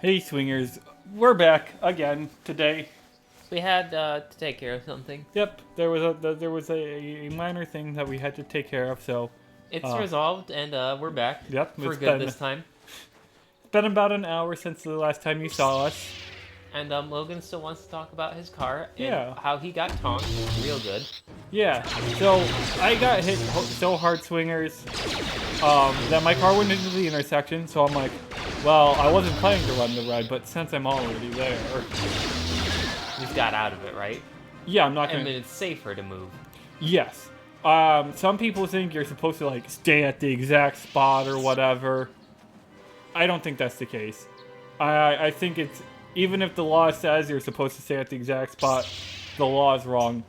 Hey swingers, we're back again today. We had to take care of something. Yep, there was a minor thing that we had to take care of, so It's resolved, and we're back. Yep, For it's good been- this time. it's been about an hour since the last time you saw us. And Logan still wants to talk about his car and Yeah. how he got tonked real good. Yeah, so I got hit so hard, swingers, that my car went into the intersection. So I'm like, well, I wasn't planning to run the red, but since I'm already there, He's got out of it, right? yeah, I'm not I gonna. mean, it's safer to move. Yes. Some people think you're supposed to like stay at the exact spot or whatever. I don't think that's the case. I think it's even if the law says you're supposed to stay at the exact spot, the law is wrong.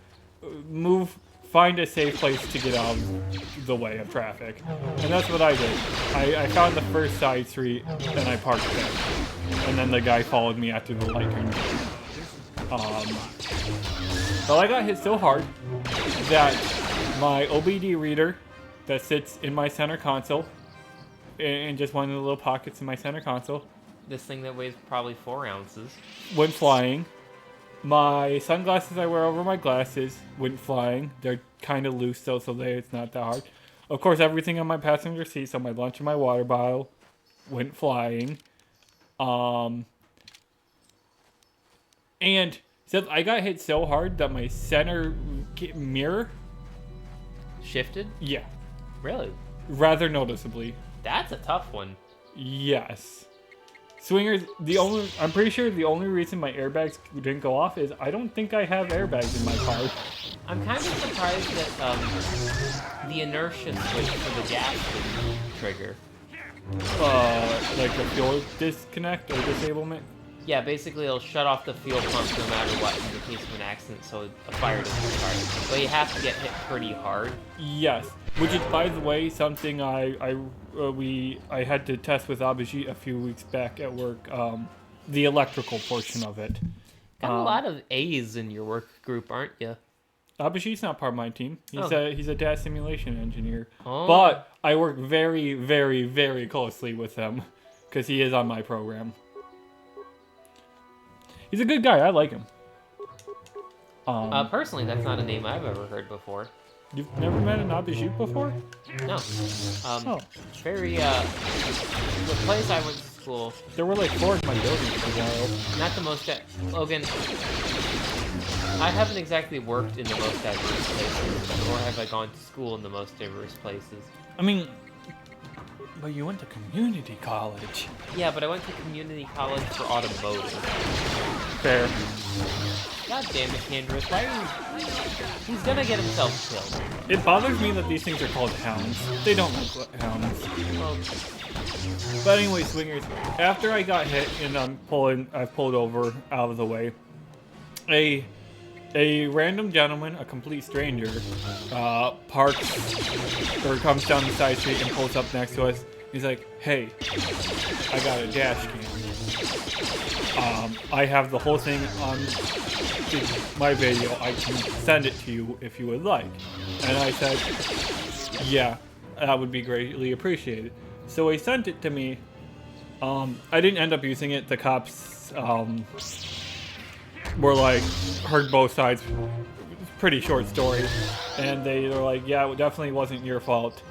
Find a safe place to get out of the way of traffic, and that's what I did. I found the first side street and I parked there, and then the guy followed me after the light turned green. But I got hit so hard that my OBD reader that sits in my center console, in just one of the little pockets in my center console, This thing that weighs probably 4 ounces. went flying. My sunglasses I wear over my glasses went flying. They're kind of loose though, so it's not that hard. Of course, everything on my passenger seat, so my lunch and my water bottle, went flying. And so I got hit so hard that my center mirror, Shifted? yeah, Really? rather noticeably. That's a tough one. Yes. Swingers, I'm pretty sure the only reason my airbags didn't go off is I don't think I have airbags in my car. I'm kind of surprised that the inertia switch for the gas didn't trigger. Like a fuel disconnect or disablement. Yeah, basically it'll shut off the fuel pump no matter what in the case of an accident, so a fire doesn't start. But you have to get hit pretty hard. Yes, which is, by the way, something I had to test with Abhijit a few weeks back at work. The electrical portion of it. Got a lot of A's in your work group, aren't you? Abhijit's not part of my team. He's Oh. he's a data simulation engineer. Oh. But I work very, very, very closely with him because he is on my program. He's a good guy. I like him. Personally, that's not a name I've ever heard before. You've never met an Abhijit before? No. Oh. Very, the place I went to school, There were like 4 in my building for a while. not the most, Logan, I haven't exactly worked in the most diverse places, or have I gone to school in the most diverse places. I mean, but you went to community college. Yeah, but I went to community college for automotive. Fair. God damn it, Candrace, why are you... He's gonna get himself killed. It bothers me that these things are called hounds. They don't look like hounds. Well, But anyway, swingers, after I got hit and I've pulled over out of the way, a random gentleman, a complete stranger, parks or comes down the side street and pulls up next to us. He's like, "Hey, I got a dash cam. I have the whole thing on my video. I can send it to you if you would like." And I said, "Yeah, that would be greatly appreciated." So he sent it to me. I didn't end up using it. The cops were like, heard both sides. Pretty short story. And they were like, yeah, it definitely wasn't your fault.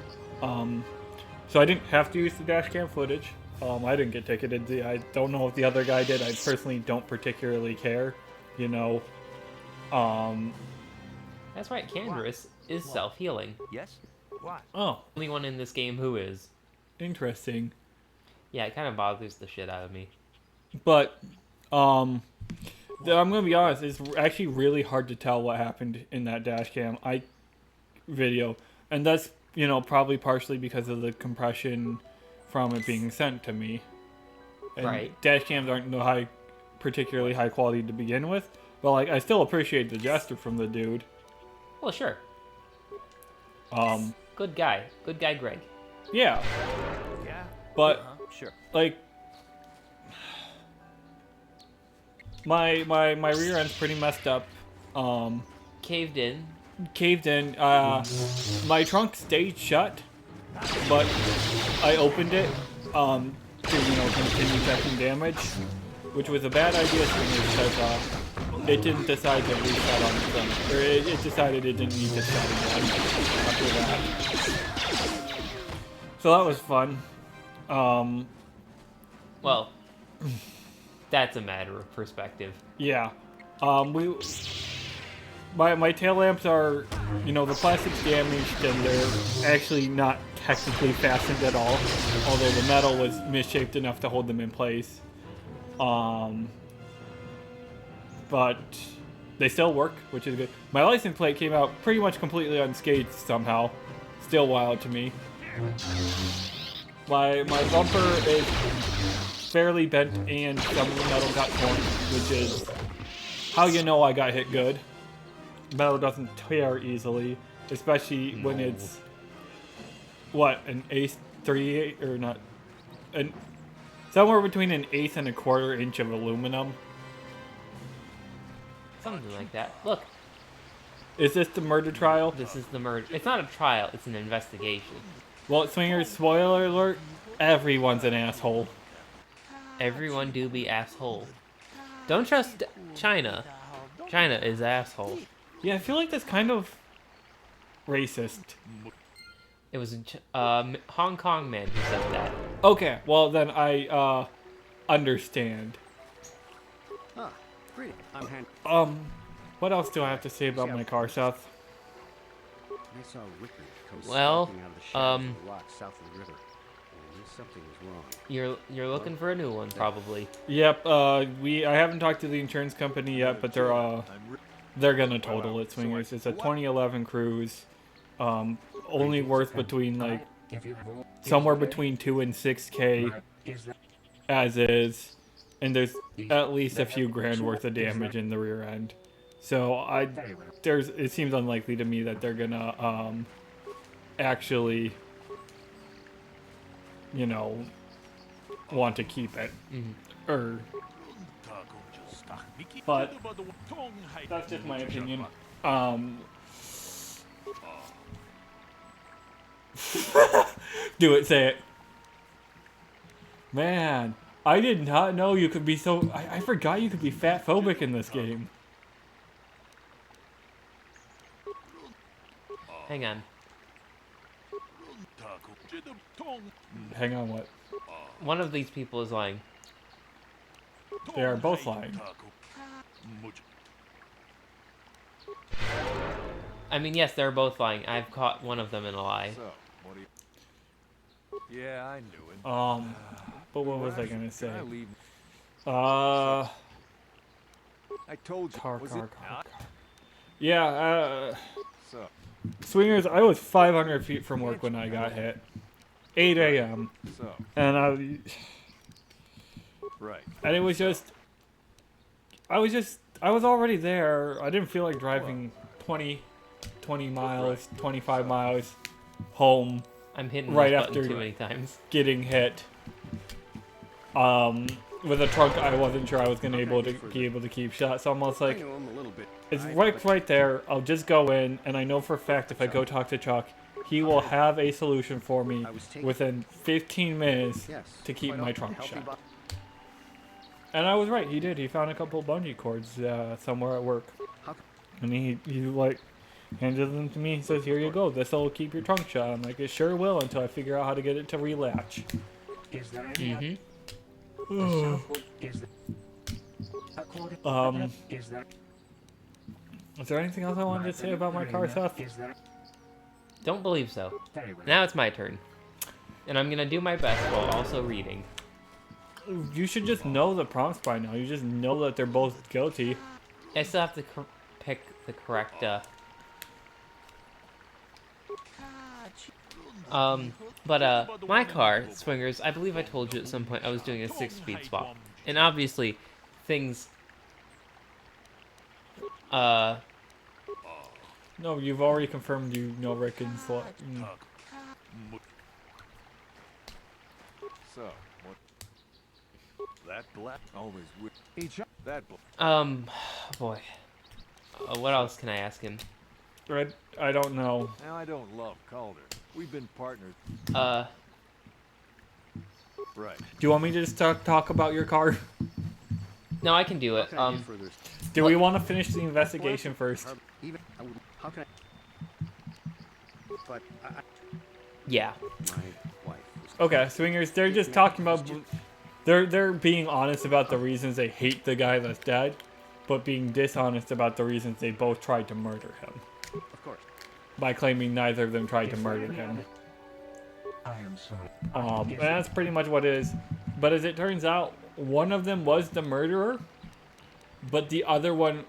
So I didn't have to use the dash cam footage. I didn't get ticketed. I don't know if the other guy did. I personally don't particularly care, you know. that's right, Candrace is self-healing. Yes? Why? Oh, Only one in this game who is. interesting. Yeah, it kind of bothers the shit out of me. But, I'm gonna be honest, it's actually really hard to tell what happened in that dash cam video. And that's, probably partially because of the compression from it being sent to me. And Right. dash cams aren't particularly high quality to begin with. But, like, I still appreciate the gesture from the dude. Well, sure. Um, Good guy, Greg. yeah. Yeah. But, Sure. like, my rear end's pretty messed up. Caved in. Caved in. My trunk stayed shut, but I opened it to, continue taking damage, which was a bad idea to me because it didn't decide to reset on its own. Or it decided it didn't need to set again after that. So that was fun. Well, that's a matter of perspective. Yeah. My tail lamps are, the plastic's damaged and they're actually not technically fastened at all, although the metal was misshaped enough to hold them in place. But they still work, which is good. My license plate came out pretty much completely unscathed somehow. Still wild to me. My bumper is fairly bent and some of the metal got torn, which is how you know I got hit good. Metal doesn't tear easily, especially when it's an eighth, 3/8 or not, somewhere between an eighth and a quarter inch of aluminum. Something like that. Look, Is this the murder trial? this is the murder. It's not a trial, it's an investigation. Well, Swingers, spoiler alert, everyone's an asshole. Everyone do be asshole. Don't trust China. China is asshole. Yeah, I feel like that's kind of racist. It was a Hong Kong man who said that. Okay, well then I understand. Ah, great. I'm hand. What else do I have to say about my car, Seth? I saw Rickard come Well, stalking out of the shadows of the rocks south of the river. I knew something was wrong. You're looking for a new one, probably. Yep, I haven't talked to the insurance company yet, but they're gonna total it, Swingers. It's a 2011 Cruise, only worth between like somewhere between 2 and 6K as is, and there's at least a few grand worth of damage in the rear end. So it seems unlikely to me that they're gonna actually, want to keep it. Or, but that's just my opinion. Do it, say it. Man, I did not know you could be so. I forgot you could be fat phobic in this game. Hang on. Hang on, what? One of these people is lying. They are both lying. I mean, yes, they're both lying. I've caught one of them in a lie. So, what do you... Yeah, I knew it. But what was I gonna say? Can I leave? Uh, I told you. car. Was it not? Yeah, So, Swingers, I was 500 feet from work when I got hit. 8 a.m. so, And right. it was just, I was already there. I didn't feel like driving 20 miles, 25 miles home, I'm hitting Right this button after- too many times. getting hit. With a trunk I wasn't sure I was gonna be able to keep shut. So I'm almost I like, knew him a little bit. it's right there. I'll just go in, and I know for a fact if I go talk to Chuck, he will have a solution for me within 15 minutes Yes. to keep quite my a trunk healthy shut. bo- And I was right. He did. He found a couple bungee cords somewhere at work, How- and he like handed them to me. He says, "Here you go. This will keep your trunk shut." I'm like, "It sure will," until I figure out how to get it to relatch. Mm-hmm. Is there anything else I wanted to say about my car, Seth? Don't believe so. Now it's my turn. And I'm gonna do my best while also reading. You should just know the prompts by now. You just know that they're both guilty. I still have to pick the correct, my car, Swingers, I believe I told you at some point I was doing a 6-speed swap. And obviously, things, No, you've already confirmed you know Rick and So, what? That black always with each other. That black. boy. What else can I ask him? Red, I don't know. Now I don't love Calder. We've been partners. Right. Do you want me to just talk about your car? No, I can do How it. can I get further? Do we want to finish the investigation first? Even I would. How can I? But Yeah. my wife was. Okay, swingers. They're just talking about. They're being honest about the reasons they hate the guy that's dead, but being dishonest about the reasons they both tried to murder him Of course. by claiming neither of them tried to murder him. I am sorry. And that's pretty much what it is. But as it turns out, one of them was the murderer, but the other one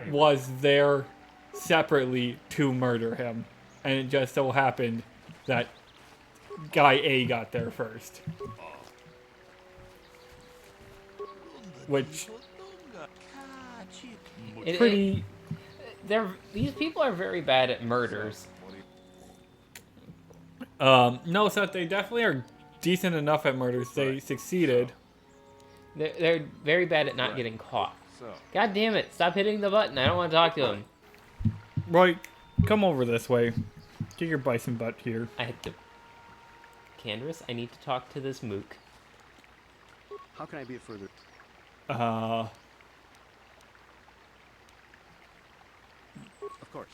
was there separately to murder him. And it just so happened that guy A got there first. Which, pretty... These people are very bad at murders. No, Seth, they definitely are decent enough at murders. They succeeded. They're very bad at not getting caught. So, God damn it! Stop hitting the button. I don't want to talk to him. Roy, come over this way. Get your bison butt here. I hit the. Candace, I need to talk to this mook. How can I be of further? Uh, Of course.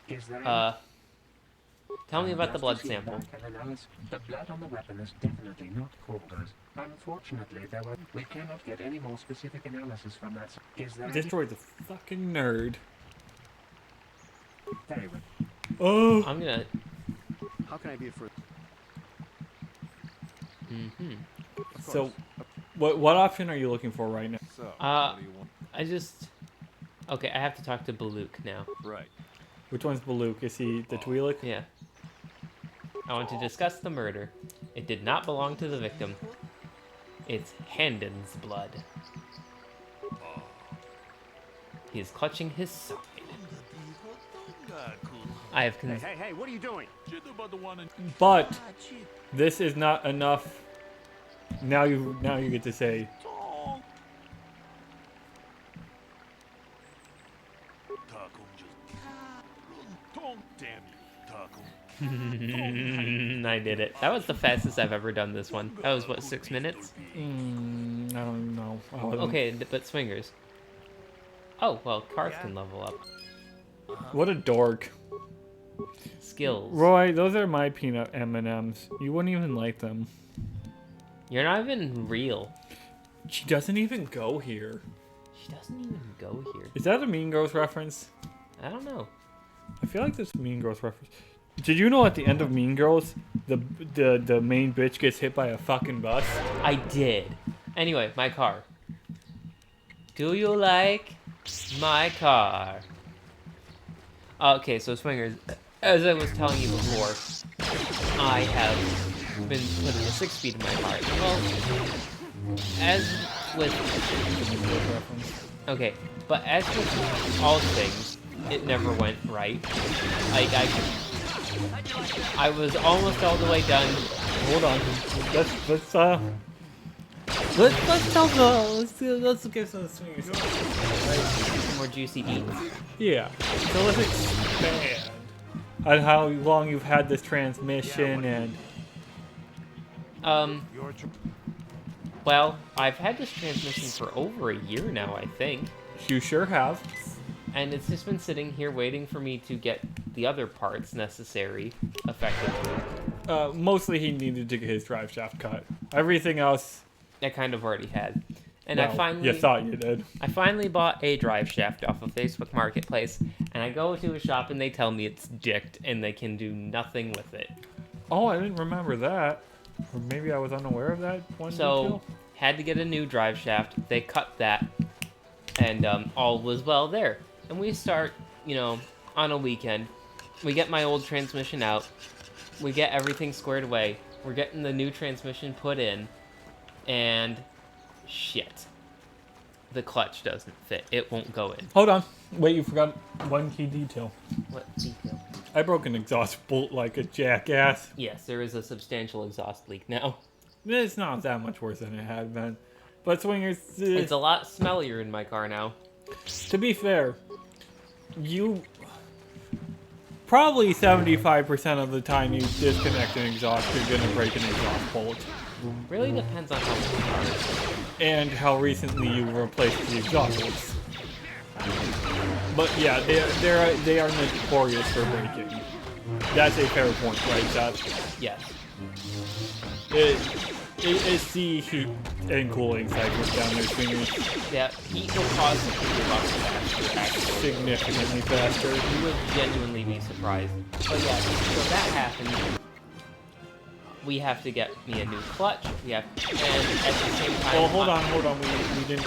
Is there Tell me about the blood sample. The blood on the weapon is definitely not Calder's. Unfortunately, we cannot get any more specific analysis from that. Is there this droid's a fucking nerd. Very well. Oh. I'm gonna. How can I be of further? Of So, course. what option are you looking for right now? so Uh, what do you want? I just. Okay, I have to talk to Baluk now. Right. Which one's Baluk? Is he the Twi'lek? Yeah. I want to discuss the murder. It did not belong to the victim. It's Handon's blood. He is clutching his side. I have Hey, what are you doing? But this is not enough. Now you get to say. I did it. That was the fastest I've ever done this one. That was, what, 6 minutes? I don't know. Okay, but swingers. Oh, well, Karth can level up. What a dork. Skills. Roy, those are my peanut M&Ms. You wouldn't even like them. You're not even real. She doesn't even go here. She doesn't even go here. Is that a Mean Girls reference? I don't know. I feel like this Mean Girls reference. Did you know at the end of Mean Girls, the main bitch gets hit by a fucking bus? I did. Anyway, my car. Do you like my car? Okay, so swingers, as I was telling you before, I have been putting a 6-speed in my car. Well, as with... Okay, but as with all things, it never went right. I was almost all the way done. Hold on. Let's get some swingers. Some more juicy deeds. Yeah. So let's expand on how long you've had this transmission and. Well, I've had this transmission for over a year now, I think. You sure have. And it's just been sitting here waiting for me to get the other parts necessary effectively. Mostly he needed to get his drive shaft cut. Everything else. I kind of already had. And Well, you thought you did. I finally bought a drive shaft off of Facebook Marketplace, and I go to a shop and they tell me it's jicked and they can do nothing with it. Oh, I didn't remember that. Or maybe I was unaware of that one So, detail. had to get a new drive shaft. They cut that, and all was well there. And we start, on a weekend. We get my old transmission out. We get everything squared away. We're getting the new transmission put in, and shit. The clutch doesn't fit. It won't go in. Hold on. Wait, you forgot one key detail. What detail? I broke an exhaust bolt like a jackass. Yes, there is a substantial exhaust leak now. It's not that much worse than it had been. But swingers, It's a lot smellier in my car now. to be fair, probably 75% of the time you disconnect an exhaust, you're gonna break an exhaust bolt. Really depends on how old the car is. And how recently you replaced the exhaust bolts. But yeah, they are notorious for breaking. That's a fair point, right, Seth? Yes. It's the heat and cooling cycles down there, swingers. Yeah, heat will cause the gearbox faster, actually. Significantly faster. You would genuinely be surprised. But yeah, so that happened. We have to get me a new clutch. And at the same time. Well, hold on. We didn't.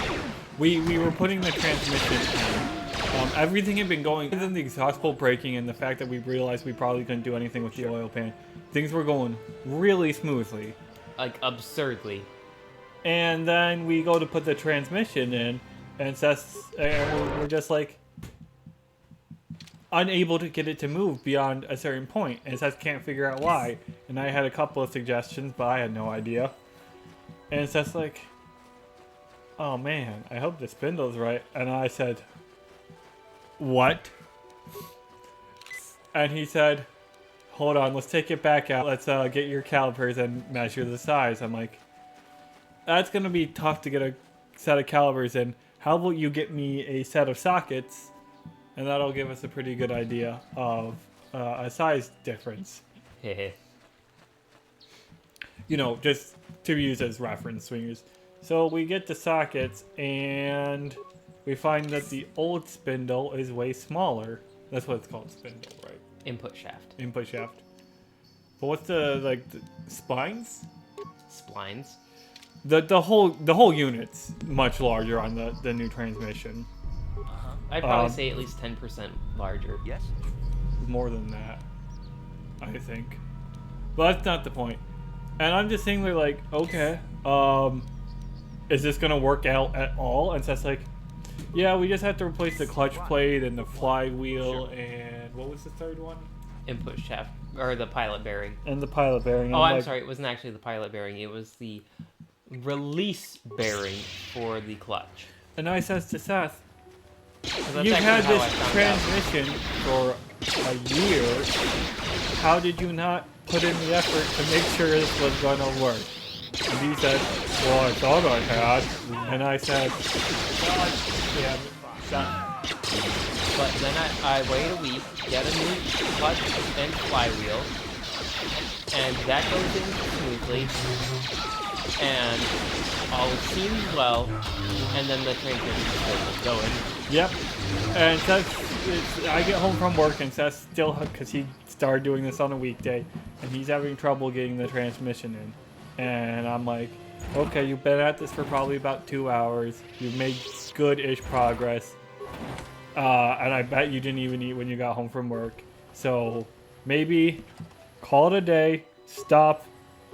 We were putting the transmission in. Everything had been going. Other than the exhaust bolt breaking and the fact that we realized we probably couldn't do anything with the oil pan, things were going really smoothly. Like absurdly. And then we go to put the transmission in, and we're just like unable to get it to move beyond a certain point, and Seth can't figure out why. And I had a couple of suggestions, but I had no idea. And Seth's like, "Oh man, I hope the spindle's right." And I said, "What?" And he said, "Hold on, let's take it back out. Let's get your calipers and measure the size." I'm like, "That's gonna be tough to get a set of calipers in. How about you get me a set of sockets, and that'll give us a pretty good idea of a size difference." You know, just to use as reference, swingers. So we get the sockets, and we find that the old spindle is way smaller. That's what it's called, spindle, right? Input shaft. Input shaft. But what's the spines? Splines. The whole unit's much larger on the new transmission. I'd probably say at least 10% larger. Yes. More than that, I think. But that's not the point. And I'm just saying, they're like, okay, is this gonna work out at all? And Seth's like, yeah, we just have to replace the clutch plate and the flywheel and what was the third one? Input shaft, or the pilot bearing. And the pilot bearing. Oh, I'm sorry, it wasn't actually the pilot bearing. It was the release bearing for the clutch. And I says to Seth, That's you've had actually this how I found out. transmission for a year. How did you not put in the effort to make sure this was gonna work? And he said, well, I thought I had. And I said, yeah, But then I wait a week, get a new clutch and flywheel, and that goes in smoothly, and all seems well, and then the transmission is going. Yep. And I get home from work, and Seth still, because he started doing this on a weekday, and he's having trouble getting the transmission in. And I'm like, okay, you've been at this for probably about 2 hours. You've made good-ish progress. And I bet you didn't even eat when you got home from work. So maybe call it a day, stop,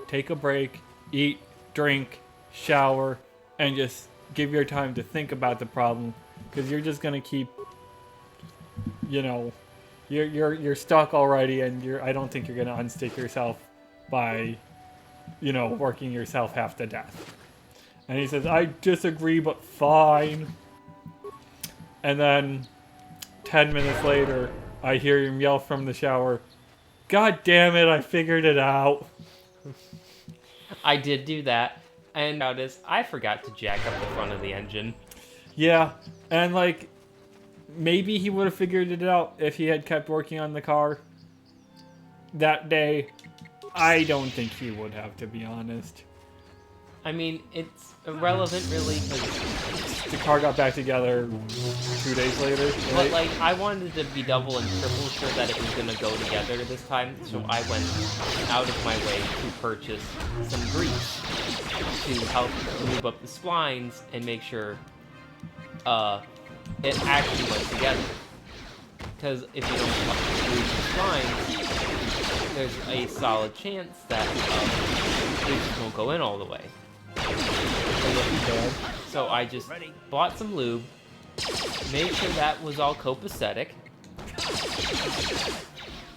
take a break, eat, drink, shower, and just give your time to think about the problem. Because you're just gonna keep, you know, you're stuck already, and I don't think you're gonna unstick yourself by, you know, working yourself half to death. And he says, I disagree, but fine. And then 10 minutes later, I hear him yell from the shower, God damn it, I figured it out. I did do that, and notice I forgot to jack up the front of the engine. Yeah, and like, maybe he would have figured it out if he had kept working on the car that day. I don't think he would have, to be honest. I mean, it's irrelevant, really, because The car got back together 2 days later, right? but like I wanted to be double and triple sure that it was gonna go together this time, so I went out of my way to purchase some grease to help move up the splines and make sure it actually went together. Because if you don't move the splines, there's a solid chance that grease won't go in all the way. So I just bought some lube, made sure that was all copacetic,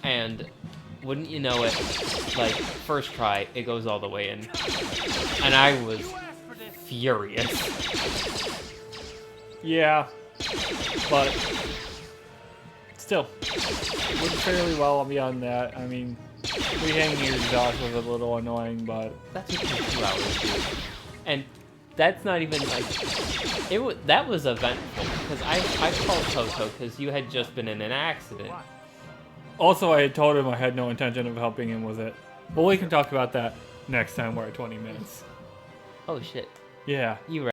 and wouldn't you know it, like, first try, it goes all the way in. And I was furious. Yeah, but still, Went fairly well beyond that. I mean, rehanging your exhaust was a little annoying, but That took me 2 hours, dude. And that's not even like that was eventful because I called Toto because you had just been in an accident. also I had told him I had no intention of helping him with it. But we can talk about that next time we're at 20 minutes. Oh shit. Yeah. You